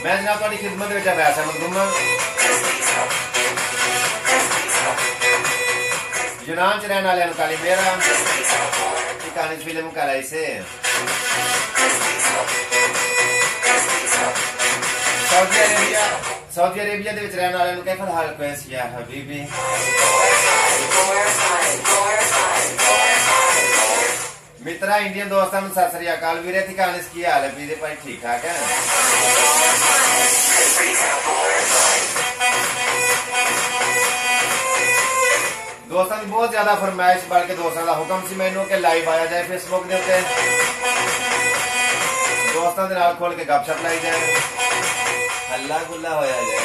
मैं जनाब तुहाडी खिदमत विच वैस अहमद गुम्मन यूनान च रहने वाले काली मेरा कहानी फिल्म कराई से सऊदी अरेबिया दे विच रहने वाले कैफल हाल कैस या हबीबी मित्रा इंडियन दोस्तों सत श्री अकाल वीरे थी कहानी की हाल है पीरे भाई ठीक ठाक है दोस्तों की बहुत ज्यादा फरमाइश बल्कि दोस्तों का हुक्म सी मैनू कि लाइव आया जाए फेसबुक के उत्ते दोस्तों के नाल खोल के गपशप लाई जाए हल्ला गुल्ला होया जाए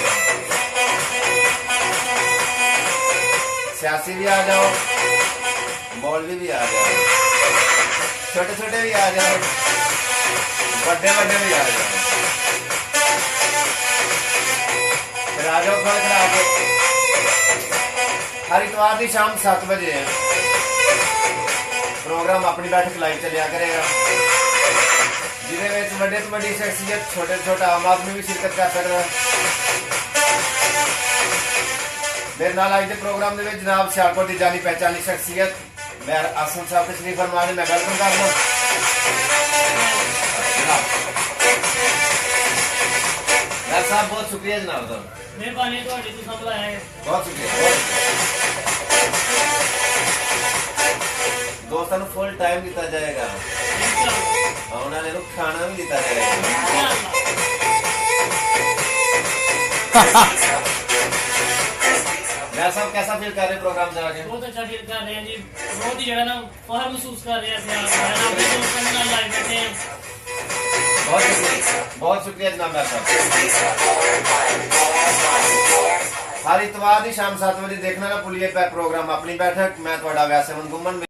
सियासी भी आ जाओ मौलवी भी आ जाओ छोटे छोटे भी आ जाओ बड़े बड़े भी आ जाओ फिर आ जाओ खोल खड़ा के हर इतवार की शाम 7 बजे प्रोग्राम अपनी बैठक लाइव चलिया करेगा जिसे बड़े तो बड़ी शख्सियत छोटे छोटा आम आदमी भी शिरकत कर सकता है मेरे नाल अज के प्रोग्राम में जनाब सियालकोट की जानी पहचानी शख्सियत मैं आसम साहब तशरीफ फरमा ने मैं वेलकम कर लूं साहब बहुत शुक्रिया जनाब मेहरबानी बहुत शुक्रिया दोस्तों को फुल टाइम दिता जाएगा उन्होंने खाना भी दिता जाएगा मैं साहब कैसा फील कर रहे प्रोग्राम से आके बहुत अच्छा फील कर रहे हैं जी बहुत ही जगह ना फख्र महसूस कर रहे हैं लाइव बैठे हैं बहुत शुक्रिया जनाब साहब हर इतवार की शाम 7 बजे देखना ना भूलिए प्रोग्राम अपनी बैठक मैं थोड़ा वैसे गुम्मन